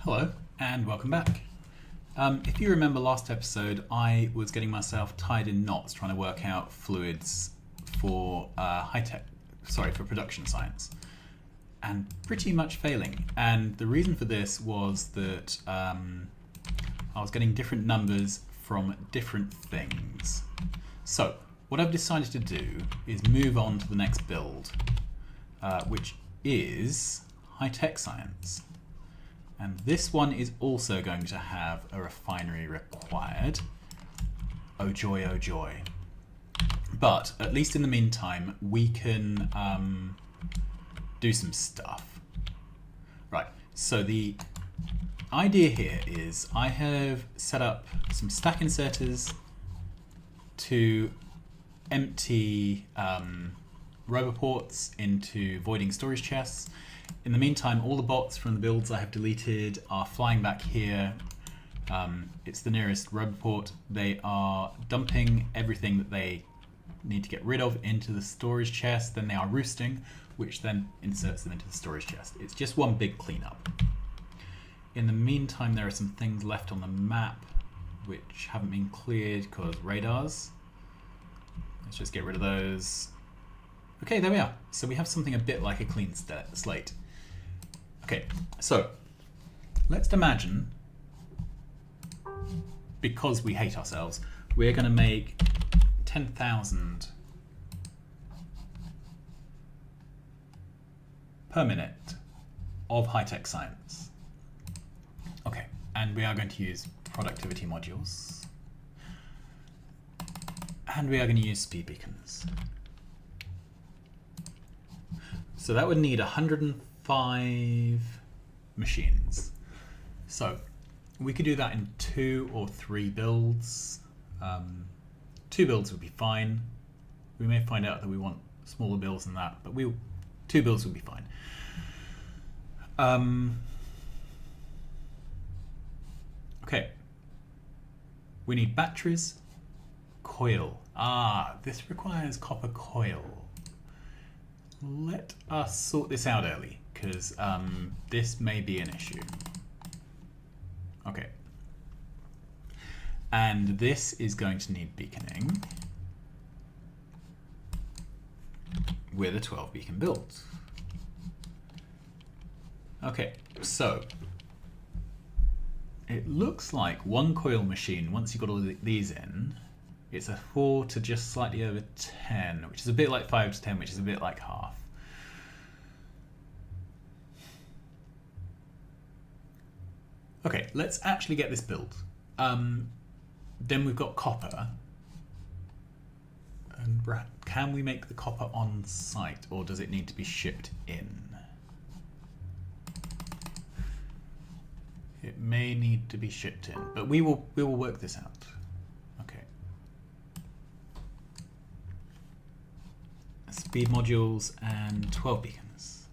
Hello and welcome back. If you remember last episode, I was getting myself tied in knots trying to work out fluids for for production science, and pretty much failing. And the reason for this was that I was getting different numbers from different things. So what I've decided to do is move on to the next build, which is high-tech science. And this one is also going to have a refinery required. Oh joy, oh joy. But at least in the meantime, we can do some stuff. Right, so the idea here is I have set up some stack inserters to empty roboports into voiding storage chests. In the meantime, all the bots from the builds I have deleted are flying back here. It's the nearest roboport. They are dumping everything that they need to get rid of into the storage chest. Then they are roosting, which then inserts them into the storage chest. It's just one big cleanup. In the meantime, there are some things left on the map which haven't been cleared because radars. Let's just get rid of those. Okay, there we are. So we have something a bit like a clean slate. Okay, so let's imagine, because we hate ourselves, we're going to make 10,000 per minute of high-tech science. Okay, and we are going to use productivity modules. And we are going to use speed beacons. So that would need 105 machines. So we could do that in 2 or 3 builds. 2 builds would be fine. We may find out that we want smaller builds than that, but 2 builds would be fine. Okay. We need batteries, coil. This requires copper coil. Let us sort this out early, because this may be an issue. Okay. And this is going to need beaconing with a 12 beacon build. Okay, so it looks like one coil machine, once you've got all these in, it's a 4 to just slightly over 10, which is a bit like 5 to 10, which is a bit like half. Okay, let's actually get this built. Then we've got copper. And can we make the copper on site, or does it need to be shipped in? It may need to be shipped in, but we will work this out. Okay. Speed modules and 12 beacons.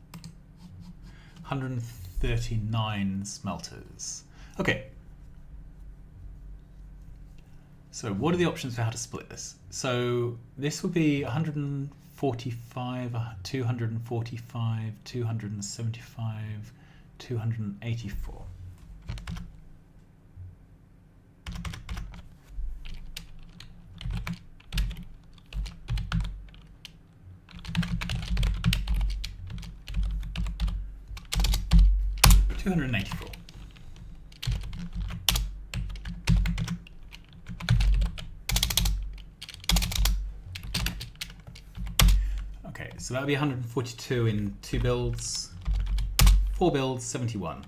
139 smelters. Okay. So what are the options for how to split this? So this would be 145, 245, 275, 284. $284. Okay, so that would be 142 in 2 builds, 4 builds, 71.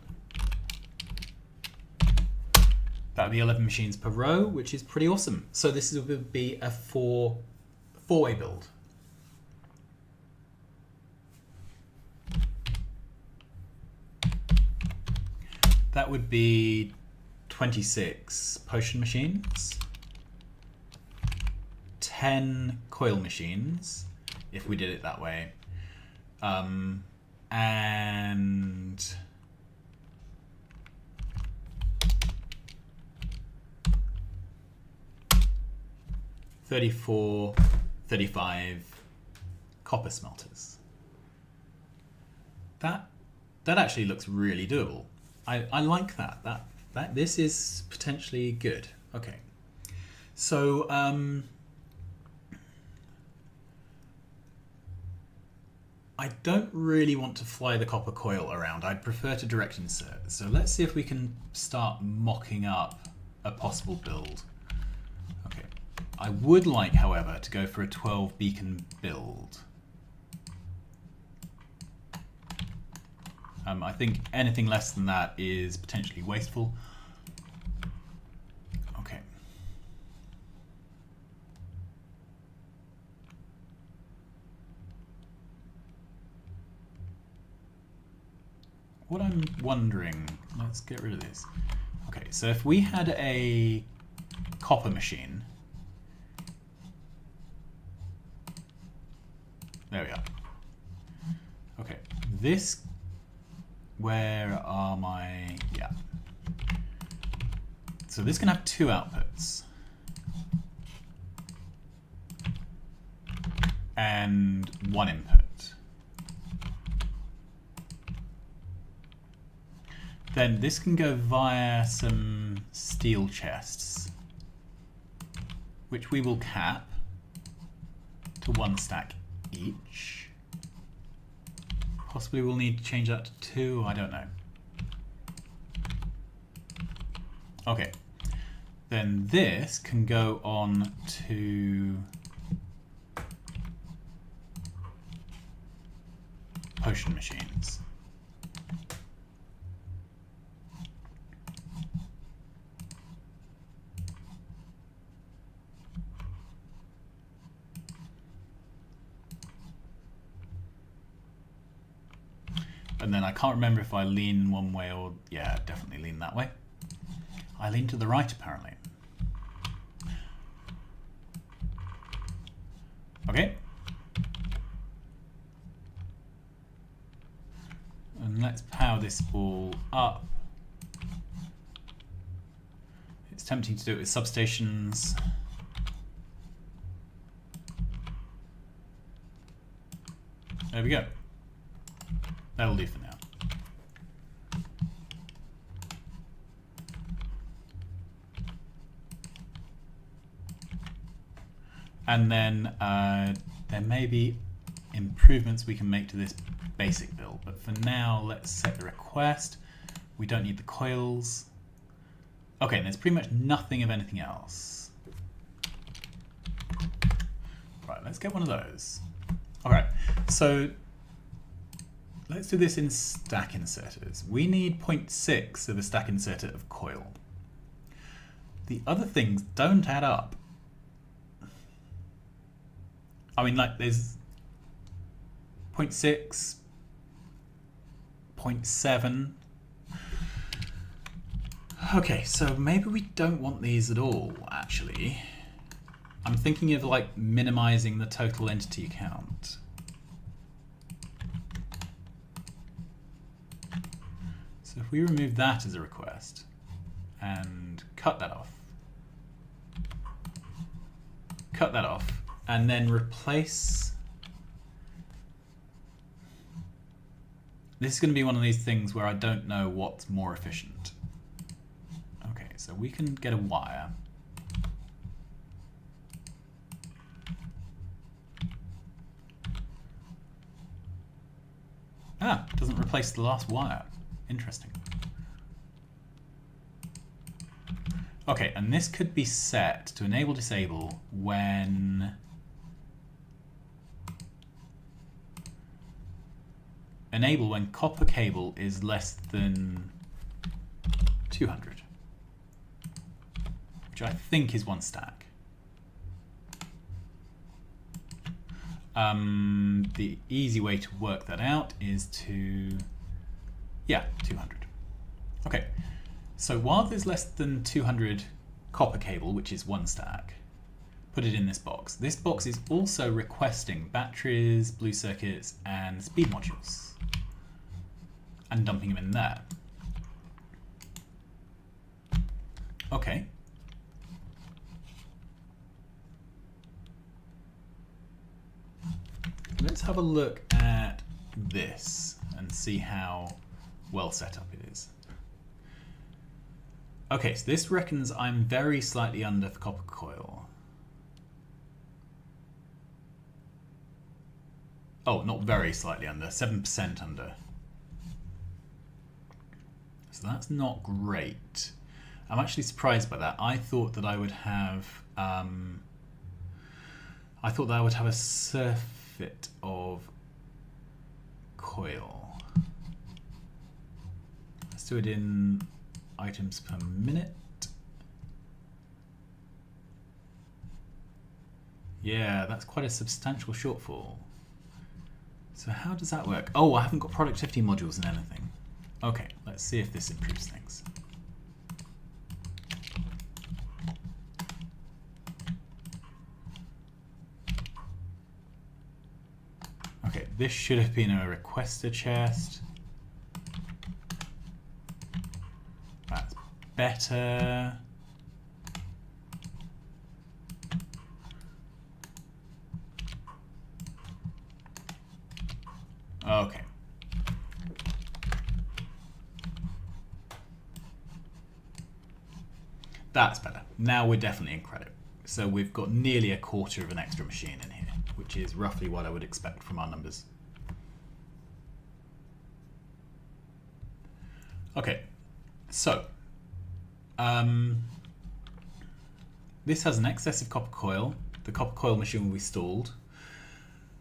That would be 11 machines per row, which is pretty awesome. So this would be a four-way build. That would be 26 potion machines, 10 coil machines, if we did it that way, and 34, 35 copper smelters. That actually looks really doable. I like that. That this is potentially good. Okay. So I don't really want to fly the copper coil around. I'd prefer to direct insert. So let's see if we can start mocking up a possible build. Okay. I would like, however, to go for a 12 beacon build. I think anything less than that is potentially wasteful. Okay. What I'm wondering, let's get rid of this. Okay, so if we had a copper machine, there we are. Okay, this, where are my, yeah. So this can have two outputs. And one input. Then this can go via some steel chests, which we will cap to 1 stack each. Possibly we'll need to change that to 2, I don't know. Okay, then this can go on to potion machines. And then I can't remember if I lean one way or, yeah, definitely lean that way. I lean to the right, apparently. Okay. And let's power this all up. It's tempting to do it with substations. There we go. That'll do for now. And then there may be improvements we can make to this basic build, but for now let's set the request. We don't need the coils. Okay, and there's pretty much nothing of anything else. Right, let's get one of those. Alright, so let's do this in stack inserters. We need 0.6 of a stack inserter of coil. The other things don't add up. I mean, like, there's 0.6, 0.7. Okay, so maybe we don't want these at all, actually. I'm thinking of, like, minimizing the total entity count. So if we remove that as a request and cut that off, and then replace, this is going to be one of these things where I don't know what's more efficient. Okay, so we can get a wire. Ah, it doesn't replace the last wire. Interesting. Okay, and this could be set to enable disable when copper cable is less than 200, which I think is 1 stack. The easy way to work that out is to, yeah, 200. Okay, so while there's less than 200 copper cable, which is 1 stack, put it in this box. This box is also requesting batteries, blue circuits, and speed modules, and dumping them in there. Okay. Let's have a look at this and see how well set up it is. Okay, so this reckons I'm very slightly under for copper coil. Oh, not very slightly under, 7% under. So that's not great. I'm actually surprised by that. I thought that I would have a surfeit of coil. Let's do it in items per minute. Yeah, that's quite a substantial shortfall. So how does that work? Oh, I haven't got productivity modules in anything. Okay, let's see if this improves things. Okay, this should have been a requester chest. That's better. Okay. That's better. Now we're definitely in credit. So we've got nearly a quarter of an extra machine in here, which is roughly what I would expect from our numbers. Okay, so this has an excess of copper coil. The copper coil machine will be stalled.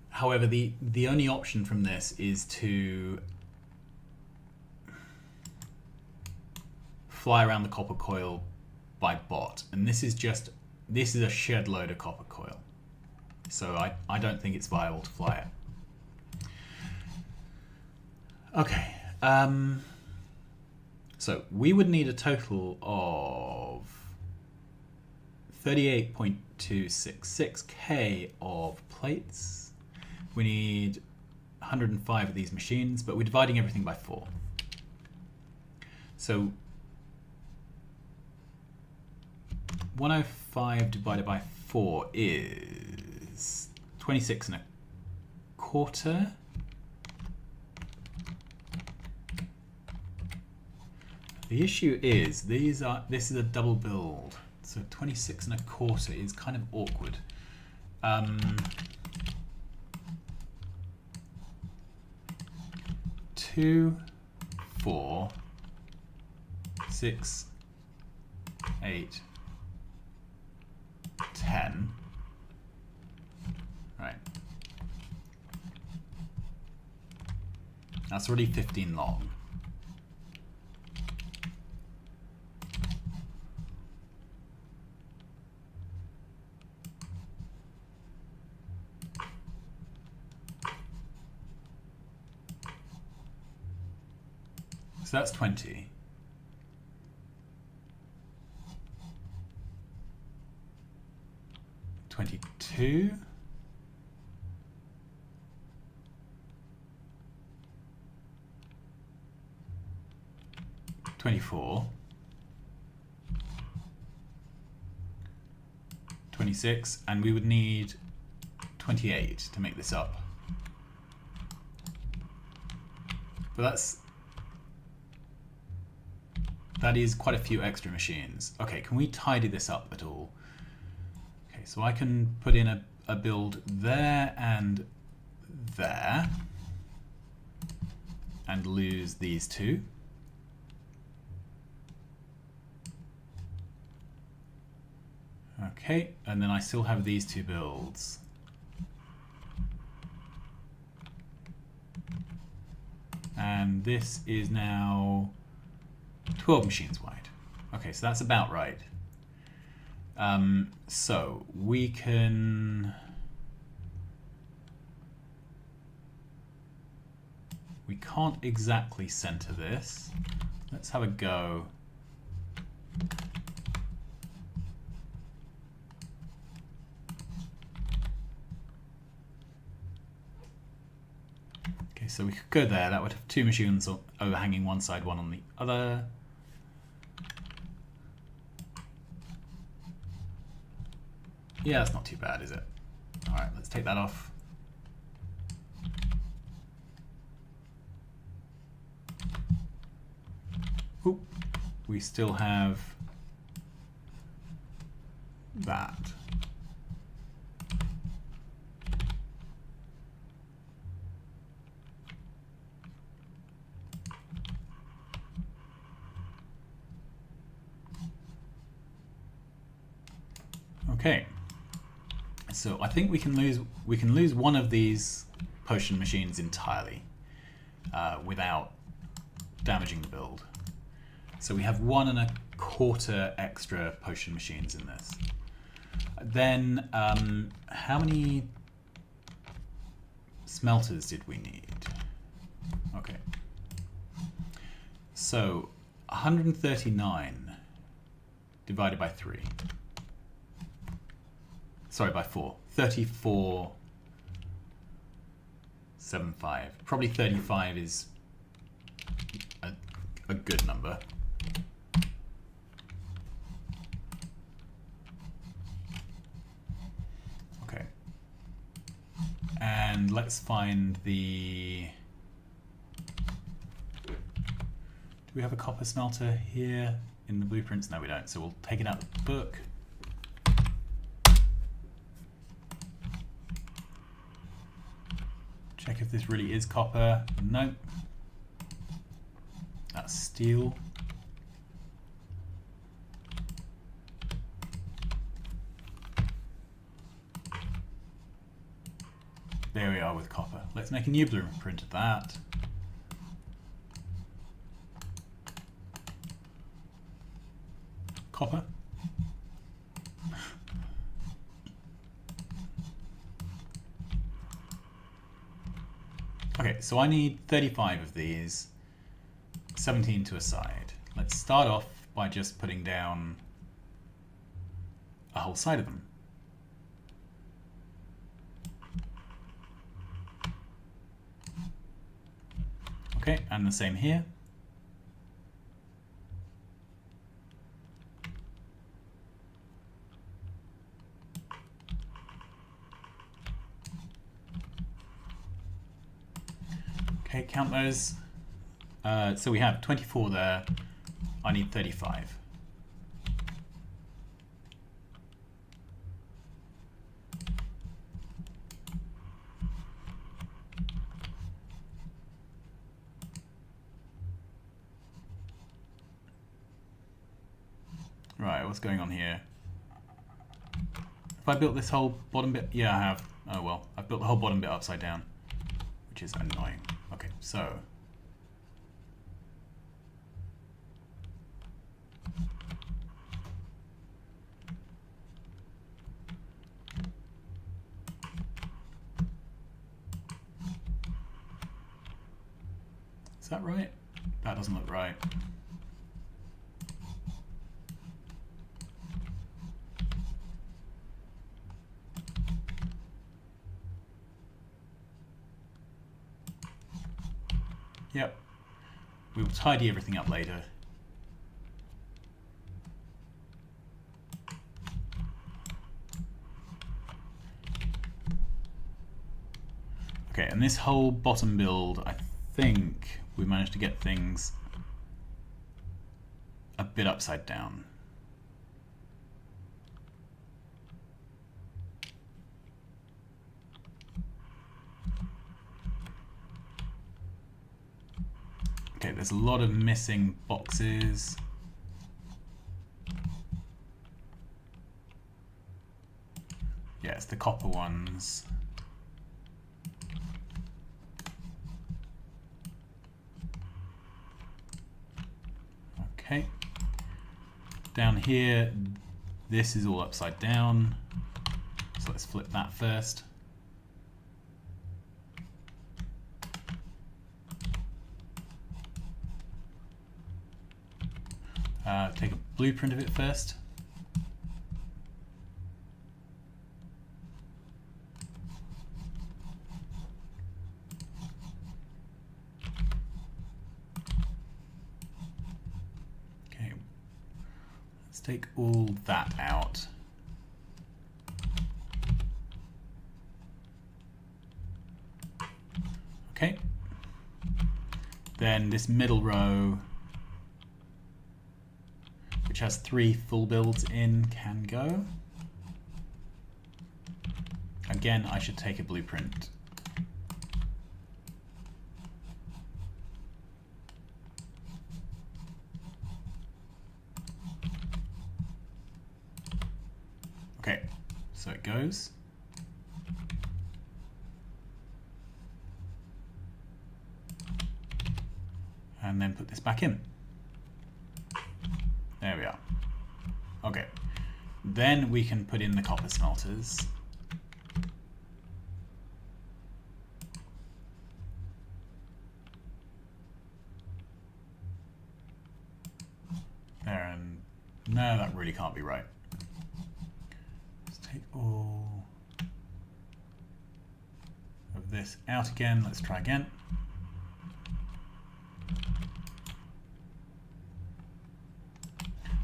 However, the only option from this is to fly around the copper coil by bot, and this is a shed load of copper coil, so I don't think it's viable to fly it. Okay, so we would need a total of 38.266k of plates. We need 105 of these machines, but we're dividing everything by 4. So 105 divided by 4 is 26 and a quarter. The issue is this is a double build, so 26 and a quarter is kind of awkward. 2, 4, 6, 8, 10. Right. That's already 15 long. So that's 20. $22. 24. 26, and we would need 28 to make this up. But that is quite a few extra machines. Okay, can we tidy this up at all? Okay, so I can put in a build there and there and lose these two. Okay, and then I still have these two builds. And this is now 12 machines wide. Okay, so that's about right. So we can't exactly center this. Let's have a go. Okay, so we could go there. That would have two machines overhanging one side, one on the other. Yeah, that's not too bad, is it? All right, let's take that off. Oop. We still have that. Okay, so I think we can lose one of these potion machines entirely without damaging the build. So we have 1.25 extra potion machines in this. Then how many smelters did we need? Okay, so 139 divided by 3. Sorry, by 4. 34.75. Probably 35 is a good number. Okay. And let's find the... Do we have a copper smelter here in the blueprints? No, we don't. So we'll take it out of the book. Check if this really is copper. Nope. That's steel. There we are with copper. Let's make a new blueprint of that. Copper. Okay, so I need 35 of these, 17 to a side. Let's start off by just putting down a whole side of them. Okay, and the same here. Okay, count those. So we have 24 there. I need 35. Right, what's going on here? Have I built this whole bottom bit? Yeah, I have. Oh well, I've built the whole bottom bit upside down, which is annoying. Okay, so is that right? That doesn't look right. Yep. We will tidy everything up later. Okay, and this whole bottom build, I think we managed to get things a bit upside down. Okay, there's a lot of missing boxes. Yeah, it's the copper ones. Okay. Down here, this is all upside down. So let's flip that first. Take a blueprint of it first. Okay, let's take all that out. Okay, then this middle row, which has 3 full builds in, can go. again, I should take a blueprint. Okay, so it goes. And then put this back in. There we are. Okay, then we can put in the copper smelters. There, and no, that really can't be right. Let's take all of this out again. Let's try again.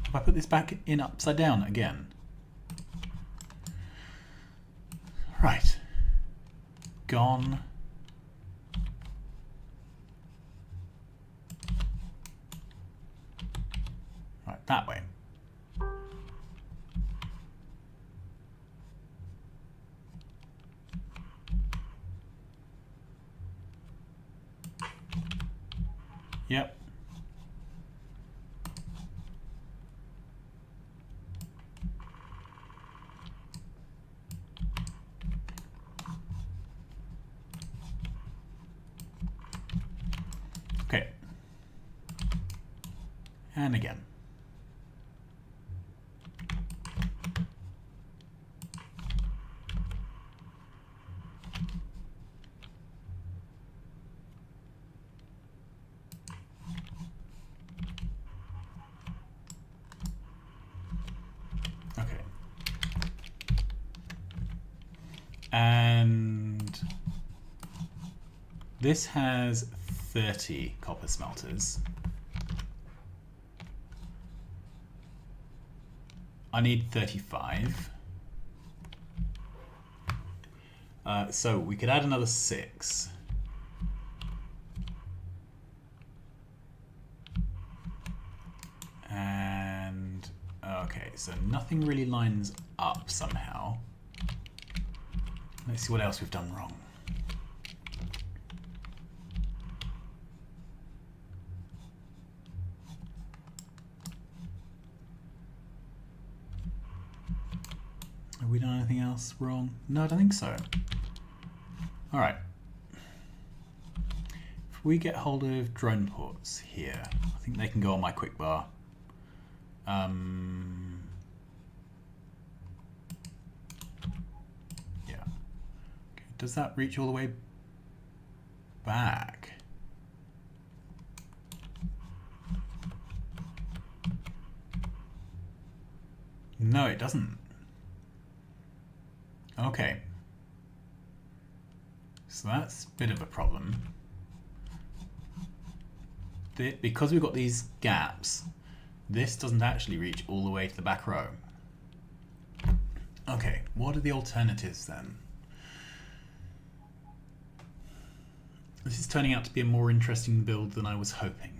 If I put this back in upside down again. Right. Gone. Right, that way. Yep. Okay. And again. Okay. And this has 30 copper smelters. I need 35. So we could add another 6. And okay, so nothing really lines up somehow. Let's see what else we've done wrong. Have we done anything else wrong? No, I don't think so. All right. If we get hold of drone ports here, I think they can go on my quick bar. Yeah. Okay. Does that reach all the way back? No, it doesn't. Okay. So that's a bit of a problem. Because we've got these gaps, this doesn't actually reach all the way to the back row. Okay, what are the alternatives then? This is turning out to be a more interesting build than I was hoping.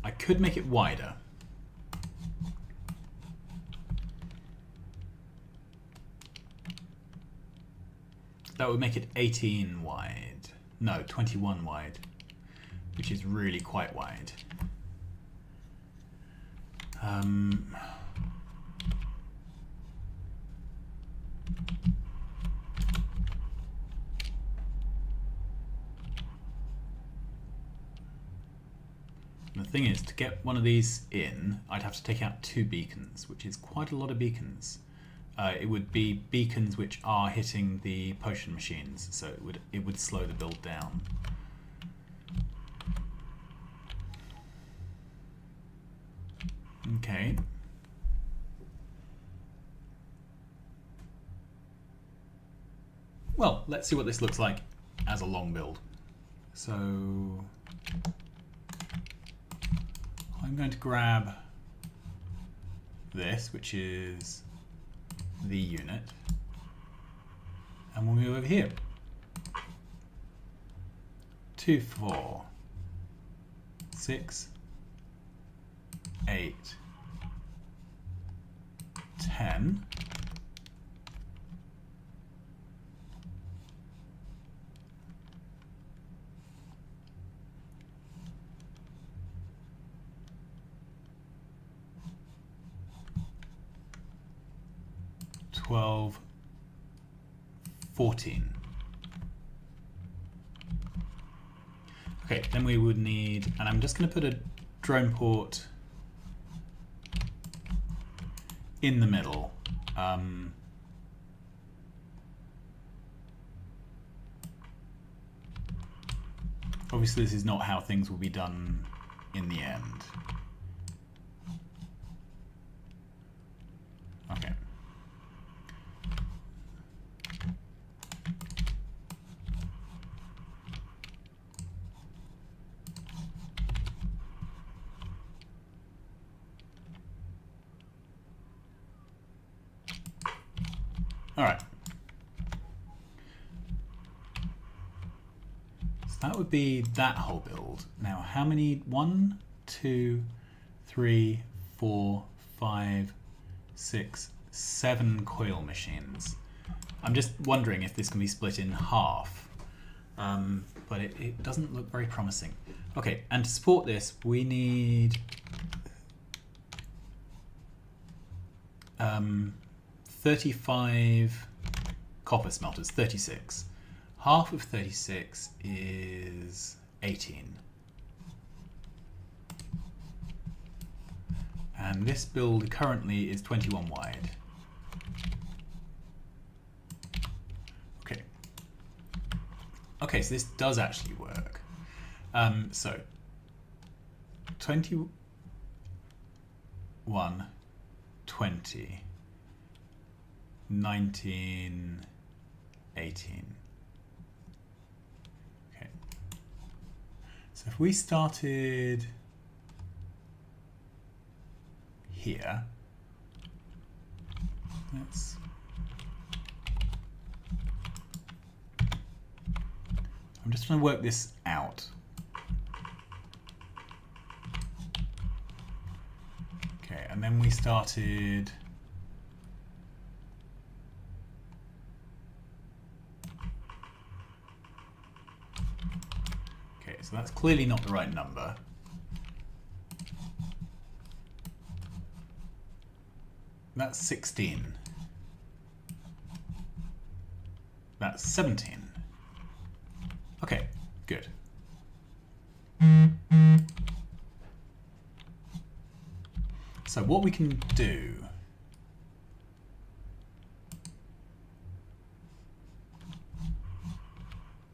I could make it wider. That would make it 18 wide. No, 21 wide, which is really quite wide. The thing is, to get one of these in, I'd have to take out 2 beacons, which is quite a lot of beacons. It would be beacons which are hitting the potion machines, so it would slow the build down. Okay. Well, let's see what this looks like as a long build. So I'm going to grab this, which is the unit. And we'll move over here. 2, 4, 6, 8, 10. Twelve, 14. Okay, then we would need, and I'm just going to put a drone port in the middle. Obviously, this is not how things will be done in the end. Okay. All right. So that would be that whole build. Now, how many? 1, 2, 3, 4, 5, 6, 7 coil machines. I'm just wondering if this can be split in half, but it doesn't look very promising. Okay, and to support this, we need 35 copper smelters, 36. Half of 36 is 18. And this build currently is 21 wide. Okay. Okay, so this does actually work. So 21, 20, 19, 18. Okay. So if we started here, I'm just trying to work this out. Okay, and then we started so that's clearly not the right number. That's 16. That's 17. Okay, good. So what we can do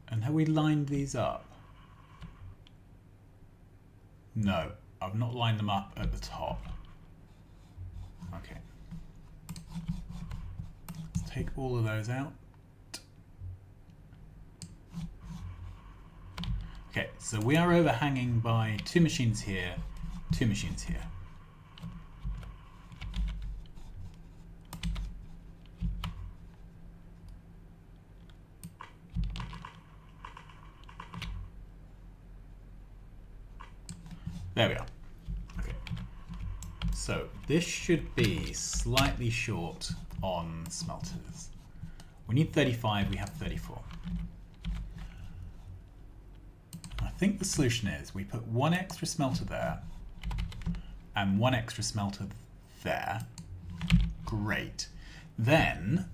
and have we lined these up? No, I've not lined them up at the top. Okay. Let's take all of those out. Okay, so we are overhanging by 2 machines here, 2 machines here. There we are. Okay. So this should be slightly short on smelters. We need 35, we have 34. I think the solution is we put 1 extra smelter there and 1 extra smelter there. Great. Then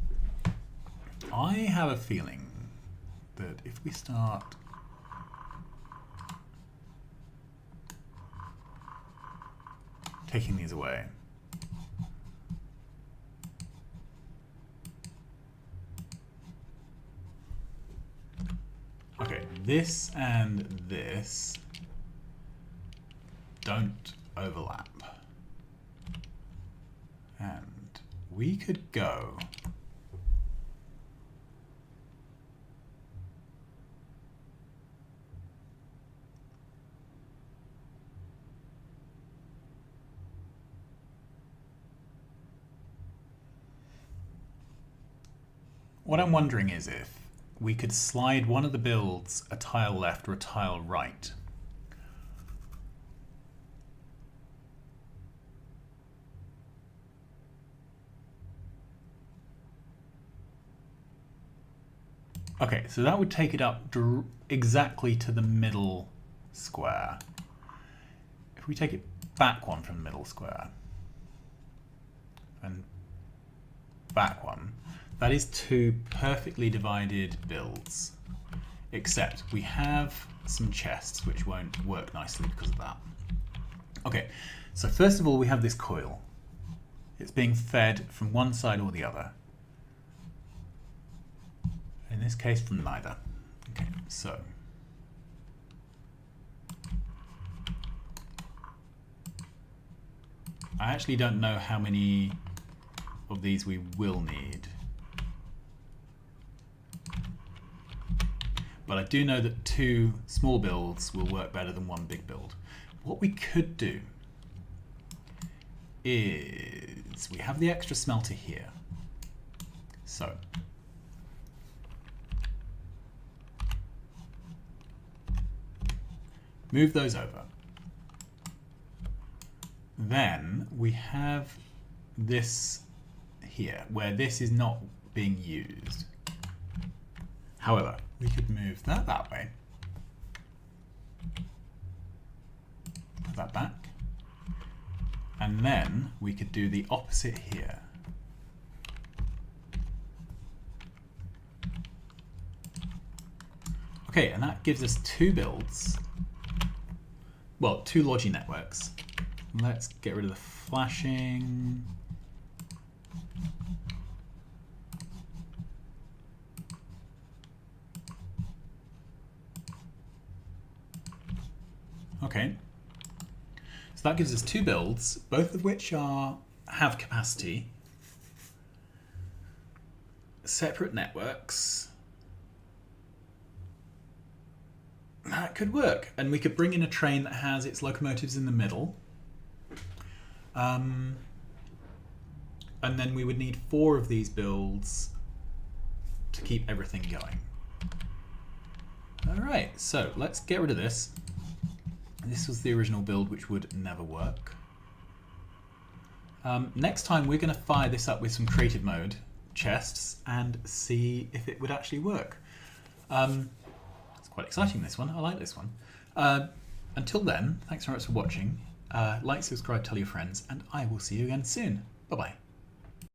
I have a feeling that if we start taking these away. Okay, this and this don't overlap. And we could go What I'm wondering is if we could slide one of the builds a tile left or a tile right. Okay, so that would take it up exactly to the middle square. If we take it back one from the middle square and back one, that is two perfectly divided builds, except we have some chests which won't work nicely because of that. Okay, so first of all we have this coil. It's being fed from one side or the other. In this case, from neither. Okay, so I actually don't know how many of these we will need, but I do know that two small builds will work better than one big build. What we could do is we have the extra smelter here, so move those over. Then we have this here, where this is not being used. However, we could move that way. Put that back. And then we could do the opposite here. Okay, and that gives us two builds. Well, two Logi networks. Let's get rid of the flashing. Okay. So that gives us two builds, both of which have capacity. Separate networks. That could work, and we could bring in a train that has its locomotives in the middle, and then we would need 4 of these builds to keep everything going. Alright, so let's get rid of this. This was the original build, which would never work. Next time we're going to fire this up with some creative mode chests and see if it would actually work. Quite exciting, this one. I like this one. Until then, thanks very much for watching. Like, subscribe, tell your friends, and I will see you again soon. Bye-bye.